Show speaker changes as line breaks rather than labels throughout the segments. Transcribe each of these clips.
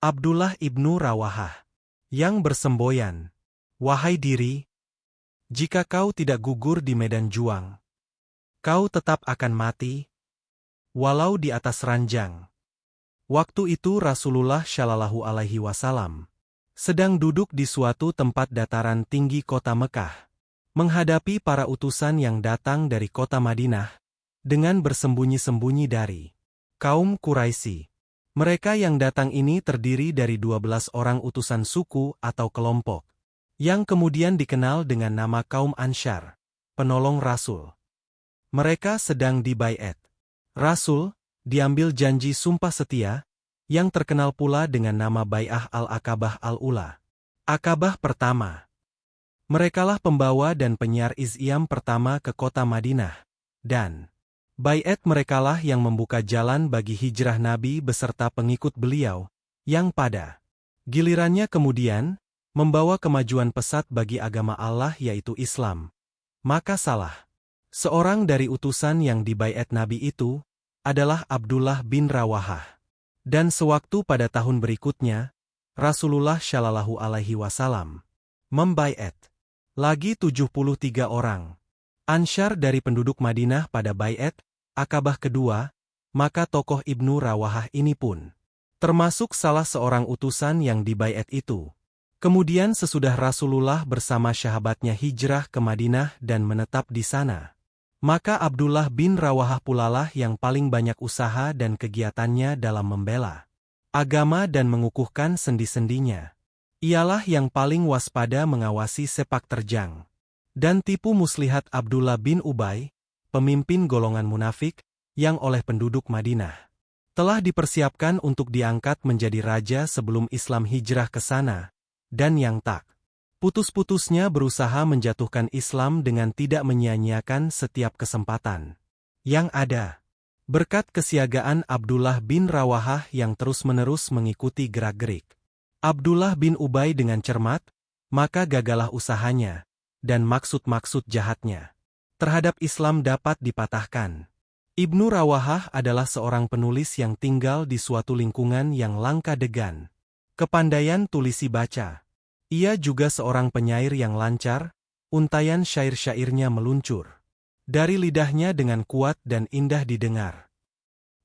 Abdullah ibnu Rawahah, yang bersemboyan, "Wahai diri, jika kau tidak gugur di medan juang, kau tetap akan mati, walau di atas ranjang." Waktu itu Rasulullah Shallallahu Alaihi Wasallam sedang duduk di suatu tempat dataran tinggi kota Mekah, menghadapi para utusan yang datang dari kota Madinah, dengan bersembunyi-sembunyi dari kaum Quraisy. Mereka yang datang ini terdiri dari 12 orang utusan suku atau kelompok, yang kemudian dikenal dengan nama kaum Ansyar, penolong Rasul. Mereka sedang dibaiat Rasul, diambil janji sumpah setia, yang terkenal pula dengan nama Bai'ah al-Aqabah al-Ula. Akabah pertama. Merekalah pembawa dan penyiar Islam pertama ke kota Madinah, dan baiat merekalah yang membuka jalan bagi hijrah Nabi beserta pengikut beliau, yang pada gilirannya kemudian membawa kemajuan pesat bagi agama Allah yaitu Islam. Maka salah seorang dari utusan yang dibaiat Nabi itu adalah Abdullah bin Rawahah. Dan sewaktu pada tahun berikutnya, Rasulullah Shallallahu Alaihi Wasallam membaiat lagi 73 orang Ansyar dari penduduk Madinah pada baiat Akabah kedua, maka tokoh Ibnu Rawahah ini pun termasuk salah seorang utusan yang dibaiat itu. Kemudian sesudah Rasulullah bersama sahabatnya hijrah ke Madinah dan menetap di sana, maka Abdullah bin Rawahah pulalah yang paling banyak usaha dan kegiatannya dalam membela agama dan mengukuhkan sendi-sendinya. Ialah yang paling waspada mengawasi sepak terjang dan tipu muslihat Abdullah bin Ubay, pemimpin golongan munafik, yang oleh penduduk Madinah telah dipersiapkan untuk diangkat menjadi raja sebelum Islam hijrah ke sana, dan yang tak putus-putusnya berusaha menjatuhkan Islam dengan tidak menyia-nyiakan setiap kesempatan yang ada. Berkat kesiagaan Abdullah bin Rawahah yang terus-menerus mengikuti gerak-gerik Abdullah bin Ubay dengan cermat, maka gagalah usahanya, dan maksud-maksud jahatnya terhadap Islam dapat dipatahkan. Ibnu Rawahah adalah seorang penulis yang tinggal di suatu lingkungan yang langka degan kepandaian tulisi baca. Ia juga seorang penyair yang lancar, untayan syair-syairnya meluncur dari lidahnya dengan kuat dan indah didengar.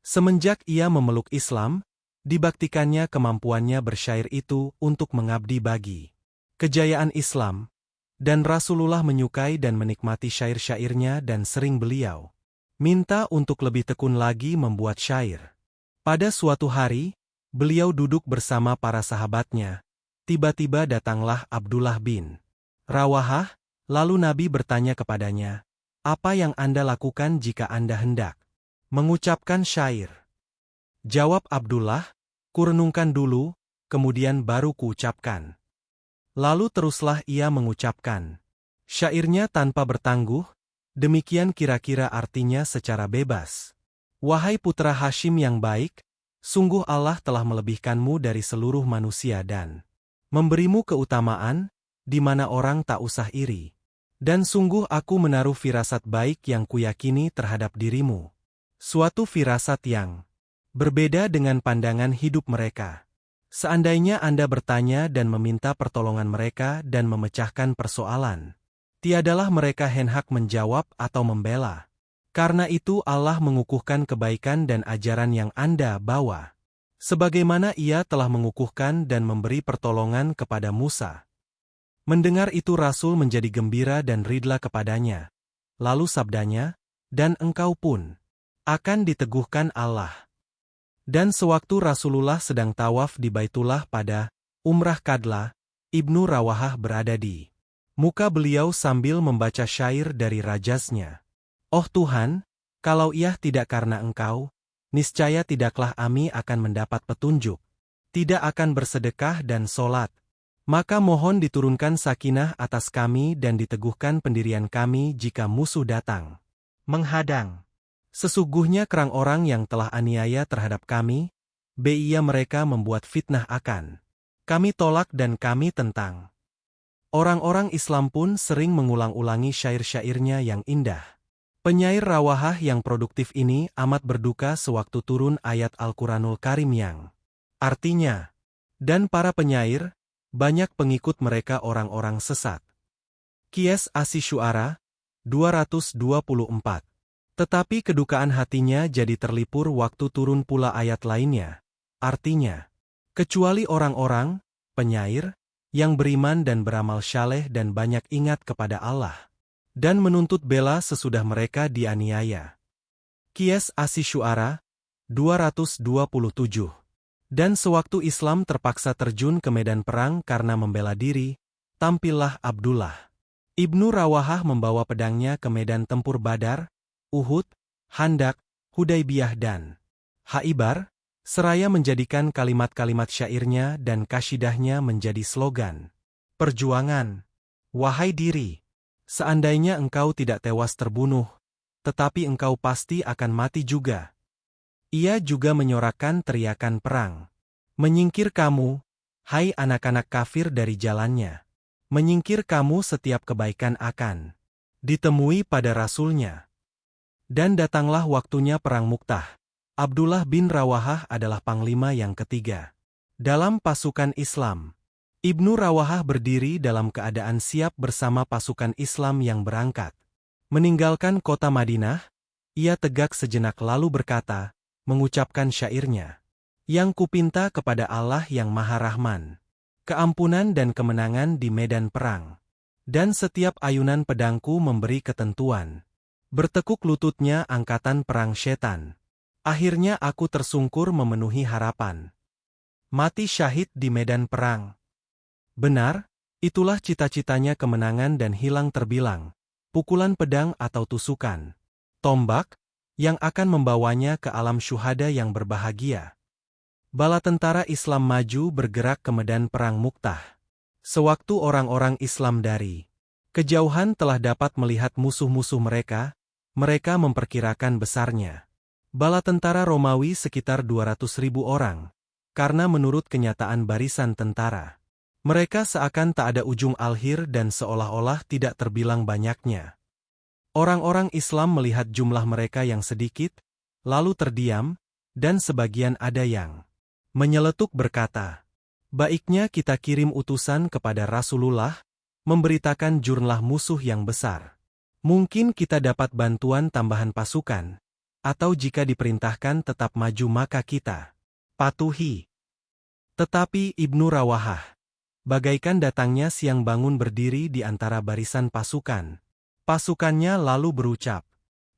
Semenjak ia memeluk Islam, dibaktikannya kemampuannya bersyair itu untuk mengabdi bagi kejayaan Islam, dan Rasulullah menyukai dan menikmati syair-syairnya dan sering beliau minta untuk lebih tekun lagi membuat syair. Pada suatu hari, beliau duduk bersama para sahabatnya. Tiba-tiba datanglah Abdullah bin Rawahah, lalu Nabi bertanya kepadanya, "Apa yang Anda lakukan jika Anda hendak mengucapkan syair?" Jawab Abdullah, "Kurenungkan dulu, kemudian baru kuucapkan." Lalu teruslah ia mengucapkan syairnya tanpa bertangguh, demikian kira-kira artinya secara bebas. "Wahai putra Hashim yang baik, sungguh Allah telah melebihkanmu dari seluruh manusia dan memberimu keutamaan, di mana orang tak usah iri. Dan sungguh aku menaruh firasat baik yang kuyakini terhadap dirimu. Suatu firasat yang berbeda dengan pandangan hidup mereka. Seandainya Anda bertanya dan meminta pertolongan mereka dan memecahkan persoalan, tiadalah mereka hendak menjawab atau membela. Karena itu Allah mengukuhkan kebaikan dan ajaran yang Anda bawa, sebagaimana Ia telah mengukuhkan dan memberi pertolongan kepada Musa." Mendengar itu Rasul menjadi gembira dan ridla kepadanya. Lalu sabdanya, "Dan engkau pun akan diteguhkan Allah." Dan sewaktu Rasulullah sedang tawaf di Baitullah pada Umrah Qadlah, Ibnu Rawahah berada di muka beliau sambil membaca syair dari rajasnya. "Oh Tuhan, kalau ia tidak karena Engkau, niscaya tidaklah kami akan mendapat petunjuk, tidak akan bersedekah dan solat. Maka mohon diturunkan sakinah atas kami dan diteguhkan pendirian kami jika musuh datang menghadang. Sesungguhnya kerang orang yang telah aniaya terhadap kami, ia mereka membuat fitnah akan kami tolak dan kami tentang." Orang-orang Islam pun sering mengulang-ulangi syair-syairnya yang indah. Penyair Rawahah yang produktif ini amat berduka sewaktu turun ayat Al-Quranul Karim yang artinya, Dan para penyair, banyak pengikut mereka orang-orang sesat. Qiyas Asy-Syu'ara 224. Tetapi kedukaan hatinya jadi terlipur waktu turun pula ayat lainnya. Artinya, kecuali orang-orang, penyair, yang beriman dan beramal saleh dan banyak ingat kepada Allah, dan menuntut bela sesudah mereka dianiaya. Qiyas Asy-Syu'ara 227. Dan sewaktu Islam terpaksa terjun ke medan perang karena membela diri, tampillah Abdullah Ibnu Rawahah membawa pedangnya ke medan tempur Badar, Uhud, Handak, Hudaybiyah dan Khaibar, seraya menjadikan kalimat-kalimat syairnya dan kasidahnya menjadi slogan perjuangan. Wahai diri, seandainya engkau tidak tewas terbunuh, tetapi engkau pasti akan mati juga. Ia juga menyorakan teriakan perang. Menyingkir kamu, hai anak-anak kafir dari jalannya. Menyingkir kamu setiap kebaikan akan ditemui pada Rasulnya. Dan datanglah waktunya perang Mu'tah. Abdullah bin Rawahah adalah panglima yang ketiga dalam pasukan Islam. Ibnu Rawahah berdiri dalam keadaan siap bersama pasukan Islam yang berangkat. Meninggalkan kota Madinah, ia tegak sejenak lalu berkata, mengucapkan syairnya, yang kupinta kepada Allah yang Maha Rahman, keampunan dan kemenangan di medan perang. Dan setiap ayunan pedangku memberi ketentuan. Bertekuk lututnya angkatan perang setan. Akhirnya aku tersungkur memenuhi harapan. Mati syahid di medan perang. Benar, itulah cita-citanya kemenangan dan hilang terbilang. Pukulan pedang atau tusukan tombak, yang akan membawanya ke alam syuhada yang berbahagia. Bala tentara Islam maju bergerak ke medan perang Mu'tah. Sewaktu orang-orang Islam dari kejauhan telah dapat melihat musuh-musuh mereka memperkirakan besarnya bala tentara Romawi sekitar 200.000 orang, karena menurut kenyataan barisan tentara, mereka seakan tak ada ujung alhir dan seolah-olah tidak terbilang banyaknya. Orang-orang Islam melihat jumlah mereka yang sedikit, lalu terdiam, dan sebagian ada yang menyeletuk berkata, baiknya kita kirim utusan kepada Rasulullah, memberitakan jumlah musuh yang besar. Mungkin kita dapat bantuan tambahan pasukan, atau jika diperintahkan tetap maju maka kita patuhi. Tetapi Ibnu Rawahah, bagaikan datangnya siang bangun berdiri di antara barisan pasukan. Pasukannya lalu berucap,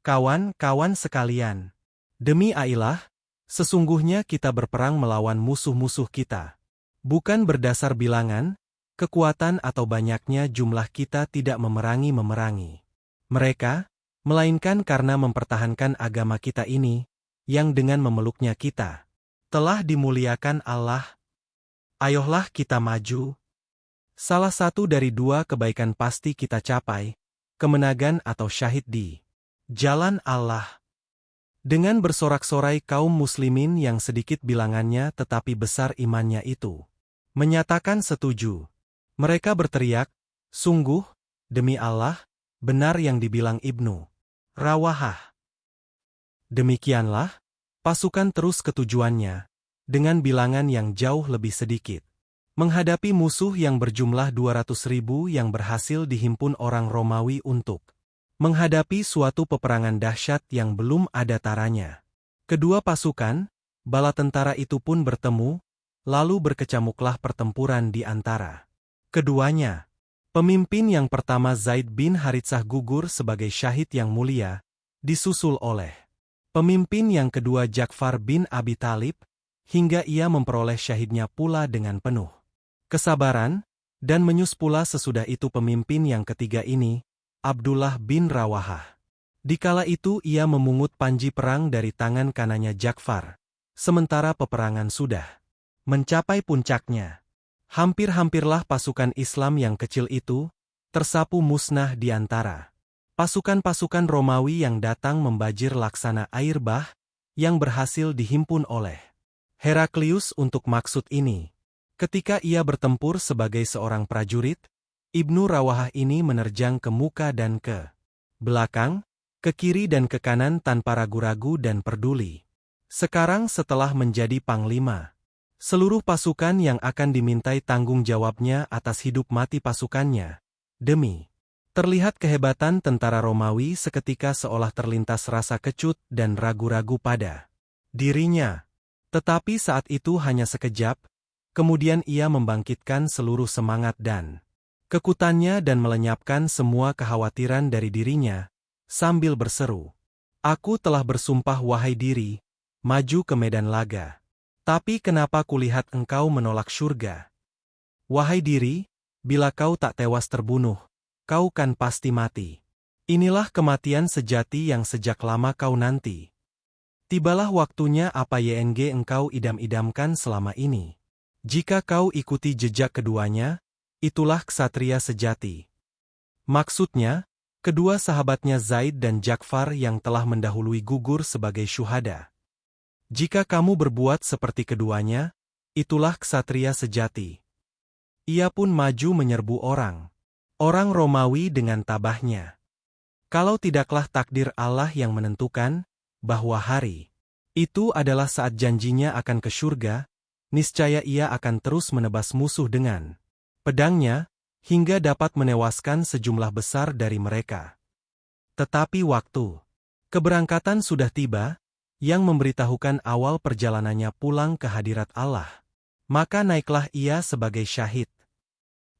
kawan-kawan sekalian, demi Allah, sesungguhnya kita berperang melawan musuh-musuh kita. Bukan berdasar bilangan, kekuatan atau banyaknya jumlah kita tidak memerangi mereka, melainkan karena mempertahankan agama kita ini, yang dengan memeluknya kita telah dimuliakan Allah. Ayolah kita maju. Salah satu dari dua kebaikan pasti kita capai, kemenangan atau syahid di jalan Allah. Dengan bersorak-sorai kaum muslimin yang sedikit bilangannya tetapi besar imannya itu menyatakan setuju. Mereka berteriak, sungguh, demi Allah, benar yang dibilang Ibnu Rawahah. Demikianlah, pasukan terus ke tujuannya, dengan bilangan yang jauh lebih sedikit. Menghadapi musuh yang berjumlah 200.000 yang berhasil dihimpun orang Romawi untuk menghadapi suatu peperangan dahsyat yang belum ada taranya. Kedua pasukan, bala tentara itu pun bertemu, lalu berkecamuklah pertempuran di antara keduanya. Pemimpin yang pertama Zaid bin Haritsah gugur sebagai syahid yang mulia, disusul oleh pemimpin yang kedua Ja'far bin Abi Thalib, hingga ia memperoleh syahidnya pula dengan penuh kesabaran, dan menyus pula sesudah itu pemimpin yang ketiga ini, Abdullah bin Rawahah. Dikala itu ia memungut panji perang dari tangan kanannya Ja'far, sementara peperangan sudah mencapai puncaknya. Hampir-hampirlah pasukan Islam yang kecil itu tersapu musnah di antara pasukan-pasukan Romawi yang datang membajir laksana air bah yang berhasil dihimpun oleh Heraklius untuk maksud ini. Ketika ia bertempur sebagai seorang prajurit, Ibnu Rawahah ini menerjang ke muka dan ke belakang, ke kiri dan ke kanan tanpa ragu-ragu dan peduli. Sekarang setelah menjadi panglima, Seluruh pasukan yang akan dimintai tanggung jawabnya atas hidup mati pasukannya. Demi terlihat kehebatan tentara Romawi seketika seolah terlintas rasa kecut dan ragu-ragu pada dirinya. Tetapi saat itu hanya sekejap, kemudian ia membangkitkan seluruh semangat dan kekuatannya dan melenyapkan semua kekhawatiran dari dirinya, sambil berseru, "Aku telah bersumpah wahai diri, maju ke medan laga. Tapi kenapa kulihat engkau menolak surga? Wahai diri, bila kau tak tewas terbunuh, kau kan pasti mati. Inilah kematian sejati yang sejak lama kau nanti. Tibalah waktunya apa yang engkau idam-idamkan selama ini. Jika kau ikuti jejak keduanya, itulah ksatria sejati." Maksudnya, kedua sahabatnya Zaid dan Ja'far yang telah mendahului gugur sebagai syuhada. Jika kamu berbuat seperti keduanya, itulah ksatria sejati. Ia pun maju menyerbu orang Romawi dengan tabahnya. Kalau tidaklah takdir Allah yang menentukan bahwa hari itu adalah saat janjinya akan ke surga, niscaya ia akan terus menebas musuh dengan pedangnya, hingga dapat menewaskan sejumlah besar dari mereka. Tetapi waktu keberangkatan sudah tiba, yang memberitahukan awal perjalanannya pulang ke hadirat Allah. Maka naiklah ia sebagai syahid.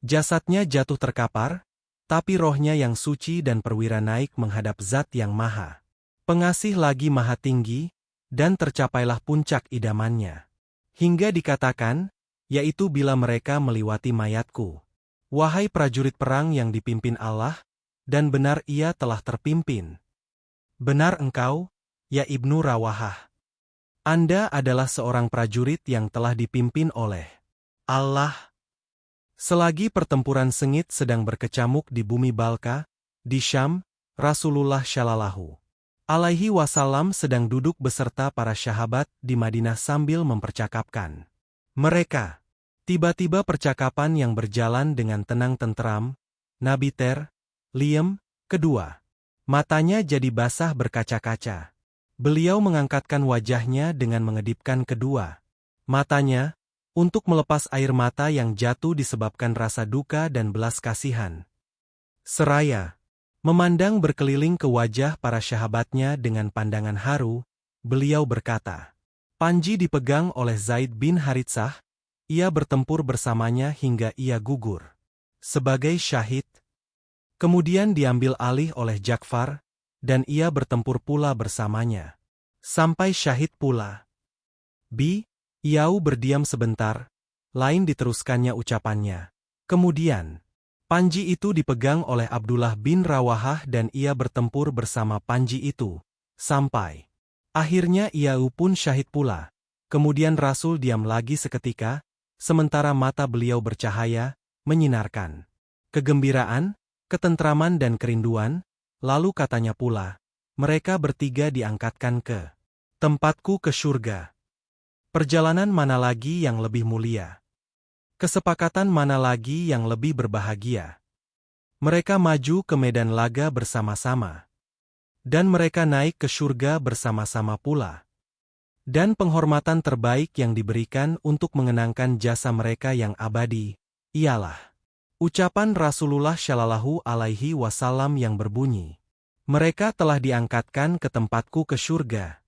Jasadnya jatuh terkapar, tapi rohnya yang suci dan perwira naik menghadap Zat yang Maha Pengasih lagi Maha Tinggi, dan tercapailah puncak idamannya. Hingga dikatakan, yaitu bila mereka meliwati mayatku. Wahai prajurit perang yang dipimpin Allah, dan benar ia telah terpimpin. Benar engkau, ya Ibnu Rawahah. Anda adalah seorang prajurit yang telah dipimpin oleh Allah. Selagi pertempuran sengit sedang berkecamuk di bumi Balka, di Syam, Rasulullah Shallallahu Alaihi Wasallam sedang duduk beserta para sahabat di Madinah sambil mempercakapkan mereka. Tiba-tiba percakapan yang berjalan dengan tenang tenteram, Nabi Liem, kedua. Matanya jadi basah berkaca-kaca. Beliau mengangkatkan wajahnya dengan mengedipkan kedua matanya, untuk melepas air mata yang jatuh disebabkan rasa duka dan belas kasihan. Seraya memandang berkeliling ke wajah para sahabatnya dengan pandangan haru, beliau berkata, "Panji dipegang oleh Zaid bin Haritsah, ia bertempur bersamanya hingga ia gugur sebagai syahid. Kemudian diambil alih oleh Ja'far, dan ia bertempur pula bersamanya sampai syahid pula." Iau berdiam sebentar, lain diteruskannya ucapannya. Kemudian, Panji itu dipegang oleh Abdullah bin Rawahah dan ia bertempur bersama Panji itu, sampai akhirnya Iau pun syahid pula. Kemudian Rasul diam lagi seketika, sementara mata beliau bercahaya, menyinarkan kegembiraan, ketentraman dan kerinduan, lalu katanya pula, "Mereka bertiga diangkatkan ke tempatku ke surga. Perjalanan mana lagi yang lebih mulia? Kesepakatan mana lagi yang lebih berbahagia? Mereka maju ke medan laga bersama-sama. Dan mereka naik ke surga bersama-sama pula. Dan penghormatan terbaik yang diberikan untuk mengenangkan jasa mereka yang abadi, ialah ucapan Rasulullah Shallallahu Alaihi Wasallam yang berbunyi, 'Mereka telah diangkatkan ke tempatku ke surga.'